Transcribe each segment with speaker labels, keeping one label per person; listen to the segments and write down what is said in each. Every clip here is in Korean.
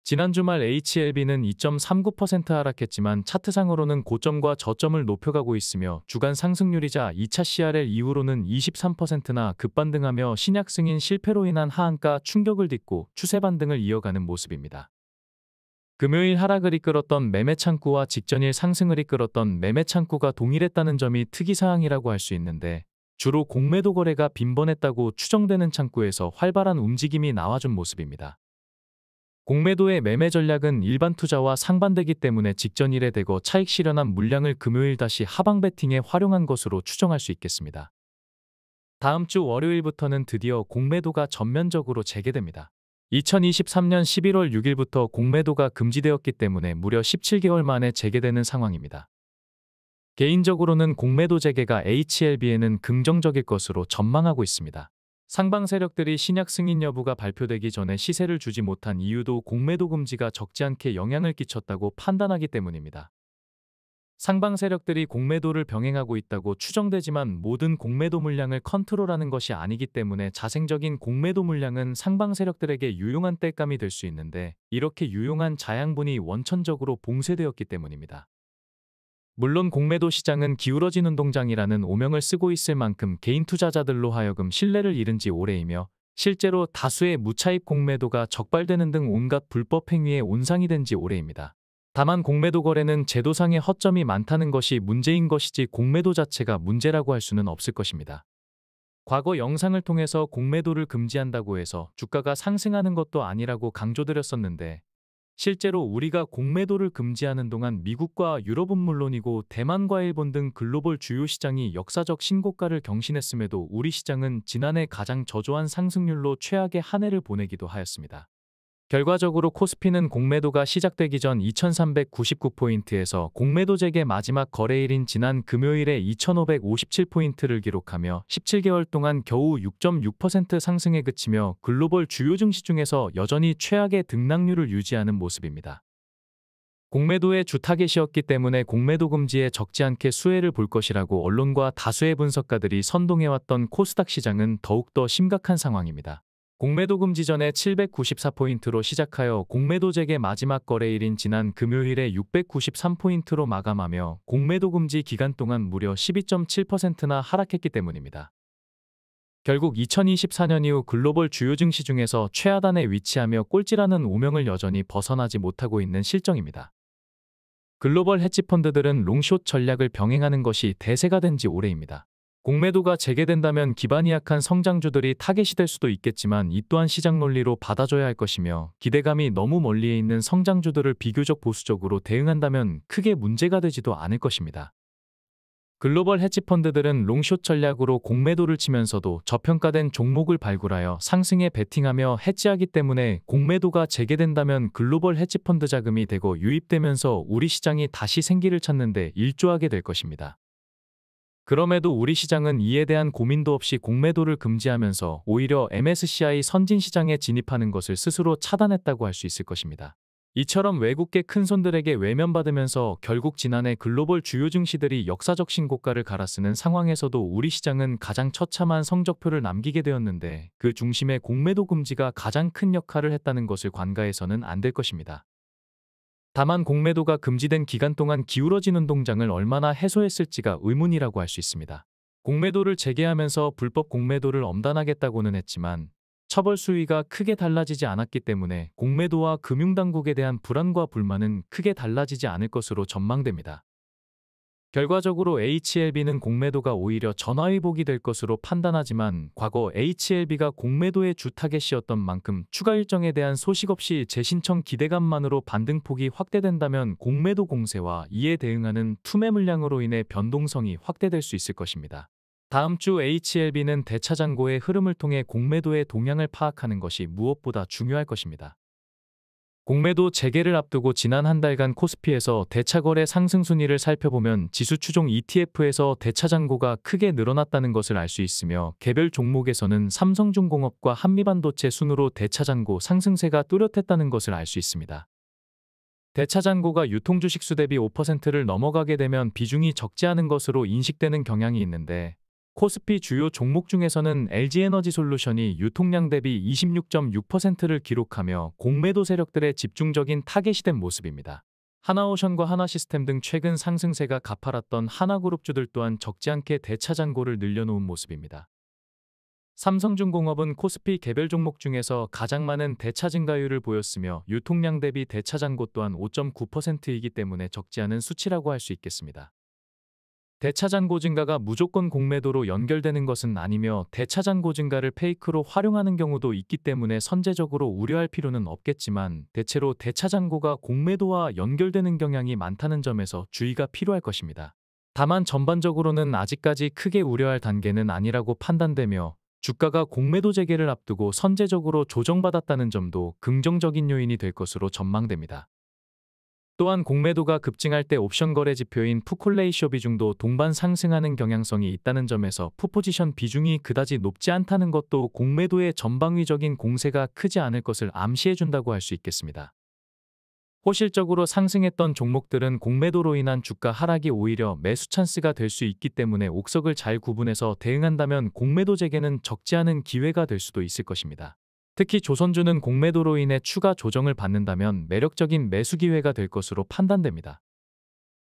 Speaker 1: 지난 주말 HLB는 2.39% 하락했지만 차트상으로는 고점과 저점을 높여가고 있으며 주간 상승률이자 2차 CRL 이후로는 23%나 급반등하며 신약 승인 실패로 인한 하한가 충격을 딛고 추세 반등을 이어가는 모습입니다. 금요일 하락을 이끌었던 매매 창구와 직전일 상승을 이끌었던 매매 창구가 동일했다는 점이 특이사항이라고 할 수 있는데, 주로 공매도 거래가 빈번했다고 추정되는 창구에서 활발한 움직임이 나와준 모습입니다. 공매도의 매매 전략은 일반 투자와 상반되기 때문에 직전일에 대거 차익 실현한 물량을 금요일 다시 하방 베팅에 활용한 것으로 추정할 수 있겠습니다. 다음 주 월요일부터는 드디어 공매도가 전면적으로 재개됩니다. 2023년 11월 6일부터 공매도가 금지되었기 때문에 무려 17개월 만에 재개되는 상황입니다. 개인적으로는 공매도 재개가 HLB에는 긍정적일 것으로 전망하고 있습니다. 상방 세력들이 신약 승인 여부가 발표되기 전에 시세를 주지 못한 이유도 공매도 금지가 적지 않게 영향을 끼쳤다고 판단하기 때문입니다. 상방 세력들이 공매도를 병행하고 있다고 추정되지만 모든 공매도 물량을 컨트롤하는 것이 아니기 때문에 자생적인 공매도 물량은 상방 세력들에게 유용한 땔감이 될 수 있는데, 이렇게 유용한 자양분이 원천적으로 봉쇄되었기 때문입니다. 물론 공매도 시장은 기울어진 운동장이라는 오명을 쓰고 있을 만큼 개인 투자자들로 하여금 신뢰를 잃은 지 오래이며, 실제로 다수의 무차입 공매도가 적발되는 등 온갖 불법 행위의 온상이 된 지 오래입니다. 다만 공매도 거래는 제도상의 허점이 많다는 것이 문제인 것이지 공매도 자체가 문제라고 할 수는 없을 것입니다. 과거 영상을 통해서 공매도를 금지한다고 해서 주가가 상승하는 것도 아니라고 강조드렸었는데, 실제로 우리가 공매도를 금지하는 동안 미국과 유럽은 물론이고 대만과 일본 등 글로벌 주요 시장이 역사적 신고가를 경신했음에도 우리 시장은 지난해 가장 저조한 상승률로 최악의 한 해를 보내기도 하였습니다. 결과적으로 코스피는 공매도가 시작되기 전 2399포인트에서 공매도 재개 마지막 거래일인 지난 금요일에 2557포인트를 기록하며 17개월 동안 겨우 6.6% 상승에 그치며 글로벌 주요 증시 중에서 여전히 최악의 등락률을 유지하는 모습입니다. 공매도의 주 타겟이었기 때문에 공매도 금지에 적지 않게 수혜를 볼 것이라고 언론과 다수의 분석가들이 선동해왔던 코스닥 시장은 더욱더 심각한 상황입니다. 공매도 금지 전에 794포인트로 시작하여 공매도 재개 마지막 거래일인 지난 금요일에 693포인트로 마감하며 공매도 금지 기간 동안 무려 12.7%나 하락했기 때문입니다. 결국 2024년 이후 글로벌 주요 증시 중에서 최하단에 위치하며 꼴찌라는 오명을 여전히 벗어나지 못하고 있는 실정입니다. 글로벌 헤지펀드들은 롱숏 전략을 병행하는 것이 대세가 된 지 오래입니다. 공매도가 재개된다면 기반이 약한 성장주들이 타겟이 될 수도 있겠지만 이 또한 시장 논리로 받아줘야 할 것이며, 기대감이 너무 멀리에 있는 성장주들을 비교적 보수적으로 대응한다면 크게 문제가 되지도 않을 것입니다. 글로벌 헤지펀드들은 롱숏 전략으로 공매도를 치면서도 저평가된 종목을 발굴하여 상승에 베팅하며 헤지하기 때문에 공매도가 재개된다면 글로벌 헤지펀드 자금이 대거 유입되면서 우리 시장이 다시 생기를 찾는데 일조하게 될 것입니다. 그럼에도 우리 시장은 이에 대한 고민도 없이 공매도를 금지하면서 오히려 MSCI 선진시장에 진입하는 것을 스스로 차단했다고 할 수 있을 것입니다. 이처럼 외국계 큰손들에게 외면받으면서 결국 지난해 글로벌 주요 증시들이 역사적 신고가를 갈아쓰는 상황에서도 우리 시장은 가장 처참한 성적표를 남기게 되었는데, 그 중심에 공매도 금지가 가장 큰 역할을 했다는 것을 간과해서는 안 될 것입니다. 다만 공매도가 금지된 기간 동안 기울어진 운동장을 얼마나 해소했을지가 의문이라고 할 수 있습니다. 공매도를 재개하면서 불법 공매도를 엄단하겠다고는 했지만 처벌 수위가 크게 달라지지 않았기 때문에 공매도와 금융당국에 대한 불안과 불만은 크게 달라지지 않을 것으로 전망됩니다. 결과적으로 HLB는 공매도가 오히려 전화위복이 될 것으로 판단하지만, 과거 HLB가 공매도의 주 타겟이었던 만큼 추가 일정에 대한 소식 없이 재신청 기대감만으로 반등폭이 확대된다면 공매도 공세와 이에 대응하는 투매 물량으로 인해 변동성이 확대될 수 있을 것입니다. 다음 주 HLB는 대차장고의 흐름을 통해 공매도의 동향을 파악하는 것이 무엇보다 중요할 것입니다. 공매도 재개를 앞두고 지난 한 달간 코스피에서 대차거래 상승 순위를 살펴보면 지수 추종 ETF에서 대차잔고가 크게 늘어났다는 것을 알 수 있으며, 개별 종목에서는 삼성중공업과 한미반도체 순으로 대차잔고 상승세가 뚜렷했다는 것을 알 수 있습니다. 대차잔고가 유통주식수 대비 5%를 넘어가게 되면 비중이 적지 않은 것으로 인식되는 경향이 있는데, 코스피 주요 종목 중에서는 LG에너지솔루션이 유통량 대비 26.6%를 기록하며 공매도 세력들의 집중적인 타겟이 된 모습입니다. 하나오션과 하나시스템 등 최근 상승세가 가팔랐던 하나그룹주들 또한 적지 않게 대차 잔고를 늘려놓은 모습입니다. 삼성중공업은 코스피 개별 종목 중에서 가장 많은 대차 증가율을 보였으며 유통량 대비 대차 잔고 또한 5.9%이기 때문에 적지 않은 수치라고 할 수 있겠습니다. 대차 잔고 증가가 무조건 공매도로 연결되는 것은 아니며 대차 잔고 증가를 페이크로 활용하는 경우도 있기 때문에 선제적으로 우려할 필요는 없겠지만 대체로 대차 잔고가 공매도와 연결되는 경향이 많다는 점에서 주의가 필요할 것입니다. 다만 전반적으로는 아직까지 크게 우려할 단계는 아니라고 판단되며 주가가 공매도 재개를 앞두고 선제적으로 조정받았다는 점도 긍정적인 요인이 될 것으로 전망됩니다. 또한 공매도가 급증할 때 옵션 거래 지표인 푸콜레이쇼 비중도 동반 상승하는 경향성이 있다는 점에서 푸포지션 비중이 그다지 높지 않다는 것도 공매도의 전방위적인 공세가 크지 않을 것을 암시해준다고 할 수 있겠습니다. 호실적으로 상승했던 종목들은 공매도로 인한 주가 하락이 오히려 매수 찬스가 될 수 있기 때문에 옥석을 잘 구분해서 대응한다면 공매도 재개는 적지 않은 기회가 될 수도 있을 것입니다. 특히 조선주는 공매도로 인해 추가 조정을 받는다면 매력적인 매수 기회가 될 것으로 판단됩니다.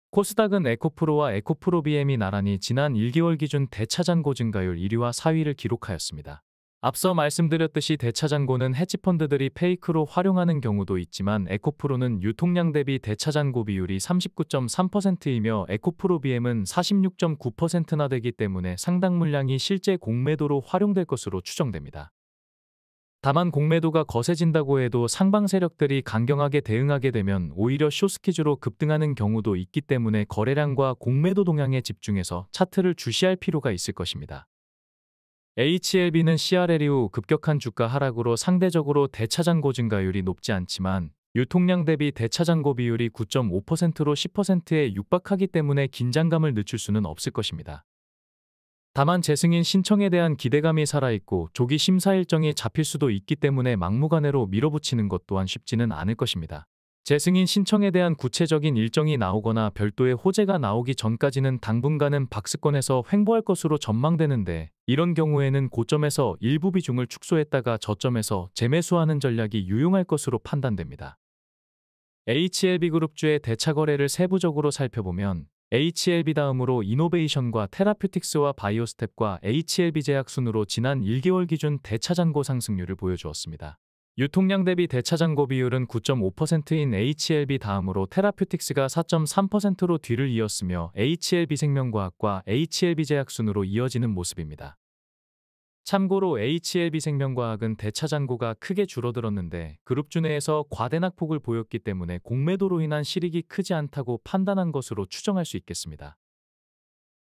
Speaker 1: 코스닥은 에코프로와 에코프로비엠이 나란히 지난 1개월 기준 대차 잔고 증가율 1위와 4위를 기록하였습니다. 앞서 말씀드렸듯이 대차 잔고는 헤지펀드들이 페이크로 활용하는 경우도 있지만 에코프로는 유통량 대비 대차 잔고 비율이 39.3%이며 에코프로비엠은 46.9%나 되기 때문에 상당 물량이 실제 공매도로 활용될 것으로 추정됩니다. 다만 공매도가 거세진다고 해도 상방 세력들이 강경하게 대응하게 되면 오히려 숏스키즈로 급등하는 경우도 있기 때문에 거래량과 공매도 동향에 집중해서 차트를 주시할 필요가 있을 것입니다. HLB는 CRL 이후 급격한 주가 하락으로 상대적으로 대차 잔고 증가율이 높지 않지만 유통량 대비 대차 잔고 비율이 9.5%로 10%에 육박하기 때문에 긴장감을 늦출 수는 없을 것입니다. 다만 재승인 신청에 대한 기대감이 살아있고 조기 심사 일정이 잡힐 수도 있기 때문에 막무가내로 밀어붙이는 것 또한 쉽지는 않을 것입니다. 재승인 신청에 대한 구체적인 일정이 나오거나 별도의 호재가 나오기 전까지는 당분간은 박스권에서 횡보할 것으로 전망되는데 이런 경우에는 고점에서 일부 비중을 축소했다가 저점에서 재매수하는 전략이 유용할 것으로 판단됩니다. HLB그룹주의 대차 거래를 세부적으로 살펴보면 HLB 다음으로 이노베이션과 테라퓨틱스와 바이오스텝과 HLB제약 순으로 지난 1개월 기준 대차 잔고 상승률을 보여주었습니다. 유통량 대비 대차 잔고 비율은 9.5%인 HLB 다음으로 테라퓨틱스가 4.3%로 뒤를 이었으며 HLB생명과학과 HLB제약 순으로 이어지는 모습입니다. 참고로 HLB생명과학은 대차 잔고가 크게 줄어들었는데 그룹주 내에서 과대낙폭을 보였기 때문에 공매도로 인한 실익이 크지 않다고 판단한 것으로 추정할 수 있겠습니다.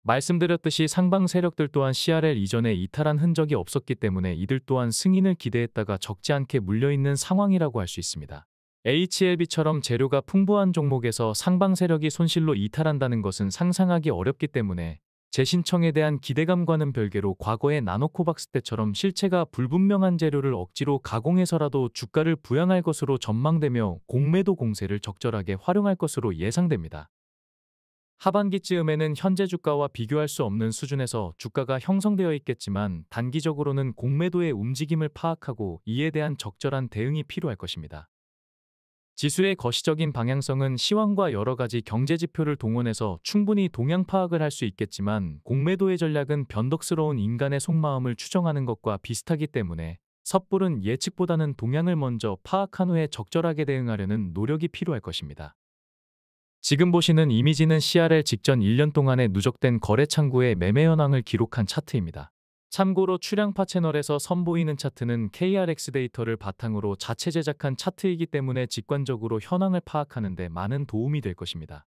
Speaker 1: 말씀드렸듯이 상방 세력들 또한 CRL 이전에 이탈한 흔적이 없었기 때문에 이들 또한 승인을 기대했다가 적지 않게 물려있는 상황이라고 할 수 있습니다. HLB처럼 재료가 풍부한 종목에서 상방 세력이 손실로 이탈한다는 것은 상상하기 어렵기 때문에 재신청에 대한 기대감과는 별개로 과거의 나노코박스 때처럼 실체가 불분명한 재료를 억지로 가공해서라도 주가를 부양할 것으로 전망되며 공매도 공세를 적절하게 활용할 것으로 예상됩니다. 하반기쯤에는 현재 주가와 비교할 수 없는 수준에서 주가가 형성되어 있겠지만 단기적으로는 공매도의 움직임을 파악하고 이에 대한 적절한 대응이 필요할 것입니다. 지수의 거시적인 방향성은 시황과 여러 가지 경제지표를 동원해서 충분히 동향 파악을 할 수 있겠지만 공매도의 전략은 변덕스러운 인간의 속마음을 추정하는 것과 비슷하기 때문에 섣부른 예측보다는 동향을 먼저 파악한 후에 적절하게 대응하려는 노력이 필요할 것입니다. 지금 보시는 이미지는 CRL 직전 1년 동안의 누적된 거래 창구의 매매 현황을 기록한 차트입니다. 참고로 출량파 채널에서 선보이는 차트는 KRX 데이터를 바탕으로 자체 제작한 차트이기 때문에 직관적으로 현황을 파악하는 데 많은 도움이 될 것입니다.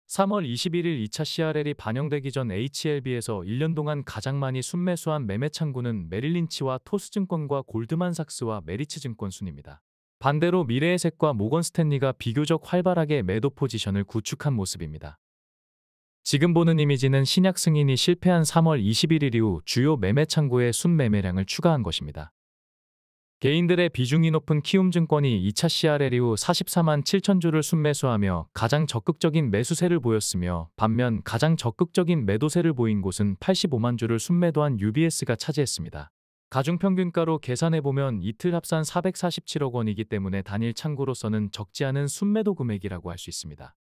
Speaker 1: 3월 21일 2차 CRL이 반영되기 전 HLB에서 1년 동안 가장 많이 순매수한 매매 창구는 메릴린치와 토스증권과 골드만삭스와 메리츠증권 순입니다. 반대로 미래에셋과 모건스탠리가 비교적 활발하게 매도 포지션을 구축한 모습입니다. 지금 보는 이미지는 신약 승인이 실패한 3월 21일 이후 주요 매매 창구에 순매매량을 추가한 것입니다. 개인들의 비중이 높은 키움증권이 2차 CRL 이후 44만 7천 주를 순매수하며 가장 적극적인 매수세를 보였으며, 반면 가장 적극적인 매도세를 보인 곳은 85만 주를 순매도한 UBS가 차지했습니다. 가중평균가로 계산해보면 이틀 합산 447억 원이기 때문에 단일 창구로서는 적지 않은 순매도 금액이라고 할 수 있습니다.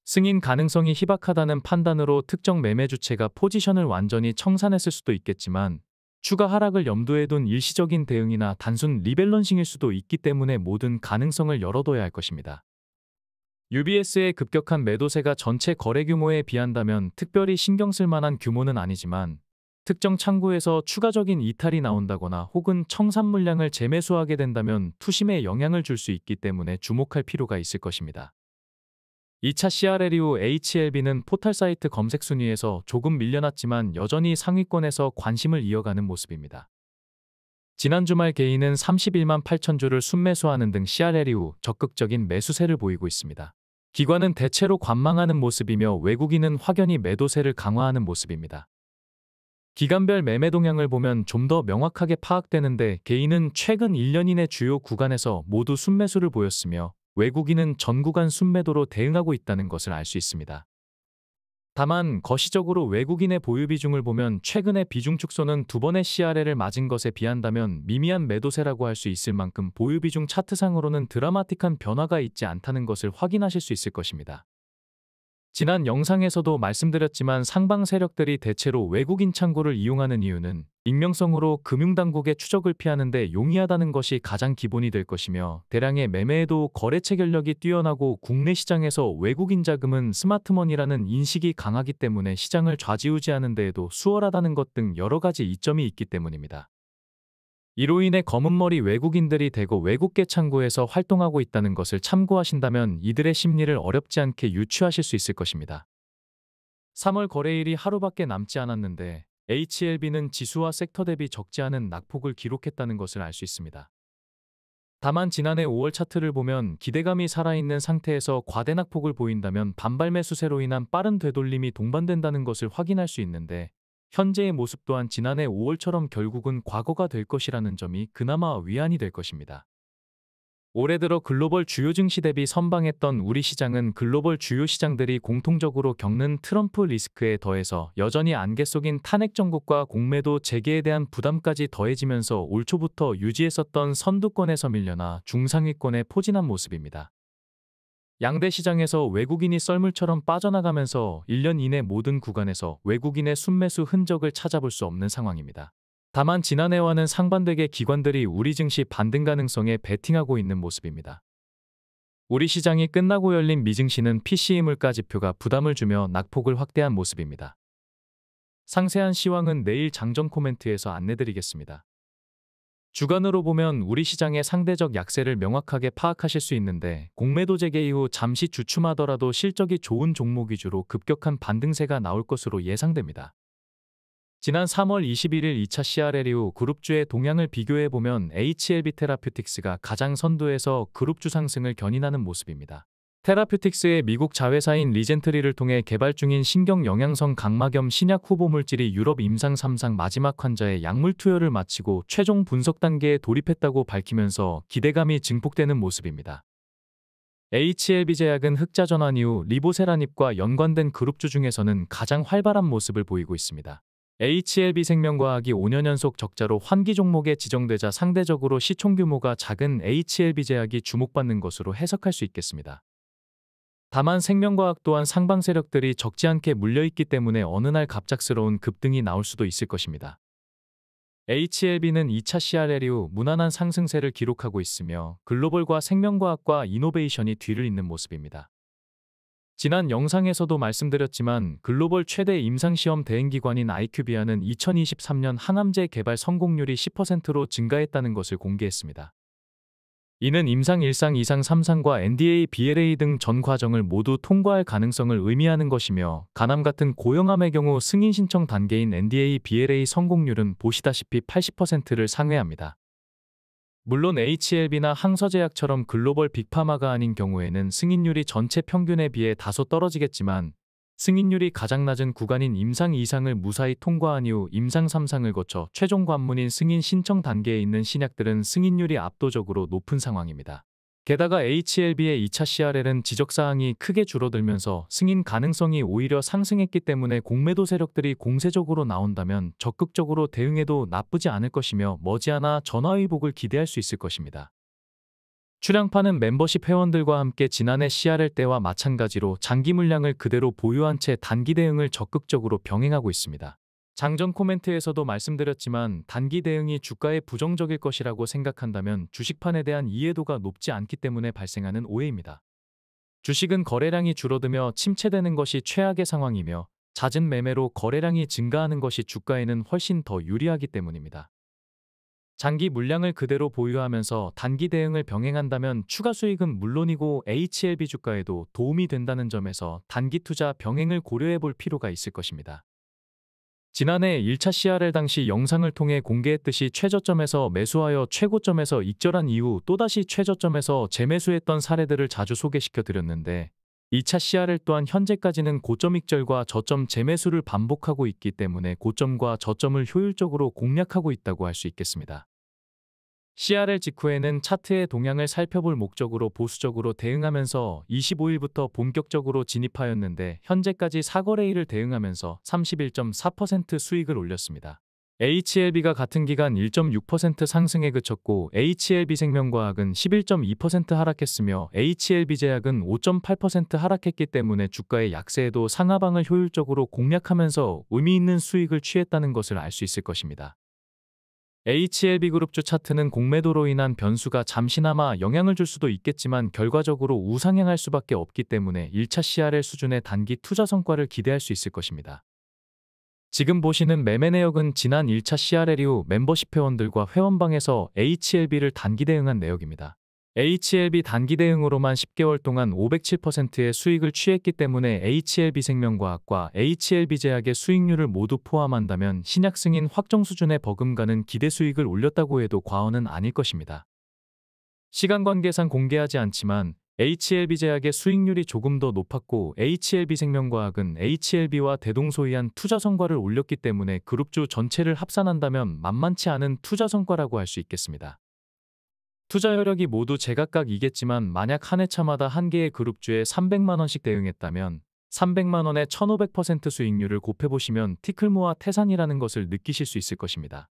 Speaker 1: 승인 가능성이 희박하다는 판단으로 특정 매매 주체가 포지션을 완전히 청산했을 수도 있겠지만, 추가 하락을 염두에 둔 일시적인 대응이나 단순 리밸런싱일 수도 있기 때문에 모든 가능성을 열어둬야 할 것입니다. UBS의 급격한 매도세가 전체 거래 규모에 비한다면 특별히 신경 쓸 만한 규모는 아니지만, 특정 창구에서 추가적인 이탈이 나온다거나 혹은 청산 물량을 재매수하게 된다면 투심에 영향을 줄 수 있기 때문에 주목할 필요가 있을 것입니다. 2차 CRL 이후 HLB는 포털 사이트 검색 순위에서 조금 밀려났지만 여전히 상위권에서 관심을 이어가는 모습입니다. 지난 주말 개인은 31만 8천 주를 순매수하는 등 CRL 이후 적극적인 매수세를 보이고 있습니다. 기관은 대체로 관망하는 모습이며 외국인은 확연히 매도세를 강화하는 모습입니다. 기간별 매매 동향을 보면 좀 더 명확하게 파악되는데, 개인은 최근 1년 이내 주요 구간에서 모두 순매수를 보였으며 외국인은 전 구간 순매도로 대응하고 있다는 것을 알 수 있습니다. 다만 거시적으로 외국인의 보유 비중을 보면 최근의 비중 축소는 두 번의 CRL을 맞은 것에 비한다면 미미한 매도세라고 할 수 있을 만큼 보유 비중 차트상으로는 드라마틱한 변화가 있지 않다는 것을 확인하실 수 있을 것입니다. 지난 영상에서도 말씀드렸지만 상방 세력들이 대체로 외국인 창구를 이용하는 이유는 익명성으로 금융당국의 추적을 피하는 데 용이하다는 것이 가장 기본이 될 것이며, 대량의 매매에도 거래 체결력이 뛰어나고 국내 시장에서 외국인 자금은 스마트머니라는 인식이 강하기 때문에 시장을 좌지우지하는 데에도 수월하다는 것 등 여러 가지 이점이 있기 때문입니다. 이로 인해 검은머리 외국인들이 대거 외국계 창구에서 활동하고 있다는 것을 참고하신다면 이들의 심리를 어렵지 않게 유추하실 수 있을 것입니다. 3월 거래일이 하루밖에 남지 않았는데 HLB는 지수와 섹터 대비 적지 않은 낙폭을 기록했다는 것을 알 수 있습니다. 다만 지난해 5월 차트를 보면 기대감이 살아있는 상태에서 과대 낙폭을 보인다면 반발 매수세로 인한 빠른 되돌림이 동반된다는 것을 확인할 수 있는데, 현재의 모습 또한 지난해 5월처럼 결국은 과거가 될 것이라는 점이 그나마 위안이 될 것입니다. 올해 들어 글로벌 주요 증시 대비 선방했던 우리 시장은 글로벌 주요 시장들이 공통적으로 겪는 트럼프 리스크에 더해서 여전히 안개 속인 탄핵 정국과 공매도 재개에 대한 부담까지 더해지면서 올 초부터 유지했었던 선두권에서 밀려나 중상위권에 포진한 모습입니다. 양대 시장에서 외국인이 썰물처럼 빠져나가면서 1년 이내 모든 구간에서 외국인의 순매수 흔적을 찾아볼 수 없는 상황입니다. 다만 지난해와는 상반되게 기관들이 우리 증시 반등 가능성에 베팅하고 있는 모습입니다. 우리 시장이 끝나고 열린 미증시는 PCE 물가지표가 부담을 주며 낙폭을 확대한 모습입니다. 상세한 시황은 내일 장전 코멘트에서 안내드리겠습니다. 주간으로 보면 우리 시장의 상대적 약세를 명확하게 파악하실 수 있는데, 공매도 재개 이후 잠시 주춤하더라도 실적이 좋은 종목 위주로 급격한 반등세가 나올 것으로 예상됩니다. 지난 3월 21일 2차 CRL 이후 그룹주의 동향을 비교해보면 HLB 테라퓨틱스가 가장 선두에서 그룹주 상승을 견인하는 모습입니다. 테라퓨틱스의 미국 자회사인 리젠트리를 통해 개발 중인 신경영양성 각막염 신약 후보 물질이 유럽 임상 3상 마지막 환자의 약물 투여를 마치고 최종 분석 단계에 돌입했다고 밝히면서 기대감이 증폭되는 모습입니다. HLB 제약은 흑자 전환 이후 리보세라닙과 연관된 그룹주 중에서는 가장 활발한 모습을 보이고 있습니다. HLB 생명과학이 5년 연속 적자로 환기 종목에 지정되자 상대적으로 시총 규모가 작은 HLB 제약이 주목받는 것으로 해석할 수 있겠습니다. 다만 생명과학 또한 상방 세력들이 적지 않게 물려있기 때문에 어느 날 갑작스러운 급등이 나올 수도 있을 것입니다. HLB는 2차 CRL 이후 무난한 상승세를 기록하고 있으며 글로벌과 생명과학과 이노베이션이 뒤를 잇는 모습입니다. 지난 영상에서도 말씀드렸지만 글로벌 최대 임상시험 대행기관인 IQVIA는 2023년 항암제 개발 성공률이 10%로 증가했다는 것을 공개했습니다. 이는 임상 1상, 2상, 3상과 NDA, BLA 등 전 과정을 모두 통과할 가능성을 의미하는 것이며, 간암 같은 고형암의 경우 승인 신청 단계인 NDA, BLA 성공률은 보시다시피 80%를 상회합니다. 물론 HLB나 항서제약처럼 글로벌 빅파마가 아닌 경우에는 승인율이 전체 평균에 비해 다소 떨어지겠지만, 승인율이 가장 낮은 구간인 임상 2상을 무사히 통과한 이후 임상 3상을 거쳐 최종 관문인 승인 신청 단계에 있는 신약들은 승인율이 압도적으로 높은 상황입니다. 게다가 HLB의 2차 CRL은 지적사항이 크게 줄어들면서 승인 가능성이 오히려 상승했기 때문에 공매도 세력들이 공세적으로 나온다면 적극적으로 대응해도 나쁘지 않을 것이며 머지않아 전화위복을 기대할 수 있을 것입니다. 출향파는 멤버십 회원들과 함께 지난해 CRL 때와 마찬가지로 장기 물량을 그대로 보유한 채 단기 대응을 적극적으로 병행하고 있습니다. 장전 코멘트에서도 말씀드렸지만 단기 대응이 주가에 부정적일 것이라고 생각한다면 주식판에 대한 이해도가 높지 않기 때문에 발생하는 오해입니다. 주식은 거래량이 줄어들며 침체되는 것이 최악의 상황이며 잦은 매매로 거래량이 증가하는 것이 주가에는 훨씬 더 유리하기 때문입니다. 장기 물량을 그대로 보유하면서 단기 대응을 병행한다면 추가 수익은 물론이고 HLB 주가에도 도움이 된다는 점에서 단기 투자 병행을 고려해 볼 필요가 있을 것입니다. 지난해 1차 CRL 당시 영상을 통해 공개했듯이 최저점에서 매수하여 최고점에서 익절한 이후 또다시 최저점에서 재매수했던 사례들을 자주 소개시켜 드렸는데 2차 CRL 또한 현재까지는 고점 익절과 저점 재매수를 반복하고 있기 때문에 고점과 저점을 효율적으로 공략하고 있다고 할 수 있겠습니다. CRL 직후에는 차트의 동향을 살펴볼 목적으로 보수적으로 대응하면서 25일부터 본격적으로 진입하였는데 현재까지 4거래일을 대응하면서 31.4% 수익을 올렸습니다. HLB가 같은 기간 1.6% 상승에 그쳤고 HLB생명과학은 11.2% 하락했으며 HLB제약은 5.8% 하락했기 때문에 주가의 약세에도 상하방을 효율적으로 공략하면서 의미 있는 수익을 취했다는 것을 알 수 있을 것입니다. HLB그룹주 차트는 공매도로 인한 변수가 잠시나마 영향을 줄 수도 있겠지만 결과적으로 우상향할 수밖에 없기 때문에 1차 CRL 수준의 단기 투자 성과를 기대할 수 있을 것입니다. 지금 보시는 매매 내역은 지난 1차 CRL 이후 멤버십 회원들과 회원방에서 HLB를 단기 대응한 내역입니다. HLB 단기 대응으로만 10개월 동안 507%의 수익을 취했기 때문에 HLB생명과학과 HLB제약의 수익률을 모두 포함한다면 신약 승인 확정 수준의 버금가는 기대 수익을 올렸다고 해도 과언은 아닐 것입니다. 시간 관계상 공개하지 않지만 HLB제약의 수익률이 조금 더 높았고 HLB생명과학은 HLB와 대동소이한 투자 성과를 올렸기 때문에 그룹주 전체를 합산한다면 만만치 않은 투자 성과라고 할 수 있겠습니다. 투자 여력이 모두 제각각이겠지만 만약 한 해차마다 한 개의 그룹주에 300만원씩 대응했다면 300만원의 1500% 수익률을 곱해보시면 티클모아 태산이라는 것을 느끼실 수 있을 것입니다.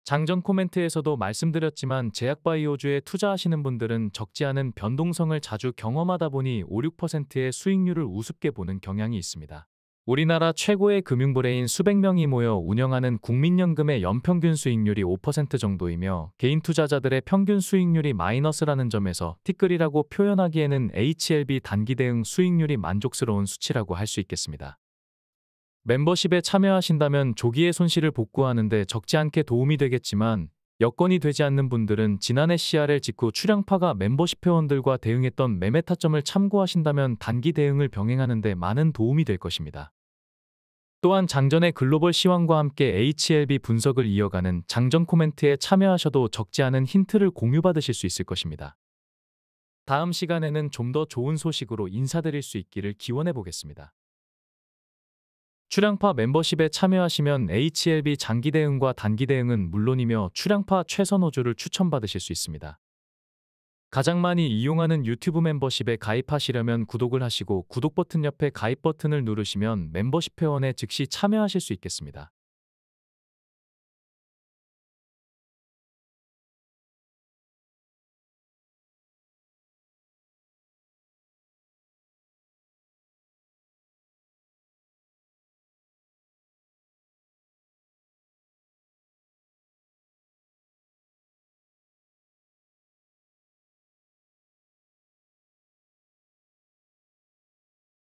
Speaker 1: 장전 코멘트에서도 말씀드렸지만 제약바이오주에 투자하시는 분들은 적지 않은 변동성을 자주 경험하다 보니 5~6%의 수익률을 우습게 보는 경향이 있습니다. 우리나라 최고의 금융브레인 수백 명이 모여 운영하는 국민연금의 연평균 수익률이 5% 정도이며 개인 투자자들의 평균 수익률이 마이너스라는 점에서 티끌이라고 표현하기에는 HLB 단기 대응 수익률이 만족스러운 수치라고 할 수 있겠습니다. 멤버십에 참여하신다면 조기의 손실을 복구하는 데 적지 않게 도움이 되겠지만 여건이 되지 않는 분들은 지난해 CRL 직후 출향파가 멤버십 회원들과 대응했던 매매 타점을 참고하신다면 단기 대응을 병행하는 데 많은 도움이 될 것입니다. 또한 장전의 글로벌 시황과 함께 HLB 분석을 이어가는 장전 코멘트에 참여하셔도 적지 않은 힌트를 공유받으실 수 있을 것입니다. 다음 시간에는 좀 더 좋은 소식으로 인사드릴 수 있기를 기원해 보겠습니다. 출향파 멤버십에 참여하시면 HLB 장기 대응과 단기 대응은 물론이며 출향파 최선 5주를 추천받으실 수 있습니다. 가장 많이 이용하는 유튜브 멤버십에 가입하시려면 구독을 하시고 구독 버튼 옆에 가입 버튼을 누르시면 멤버십 회원에 즉시 참여하실 수 있겠습니다.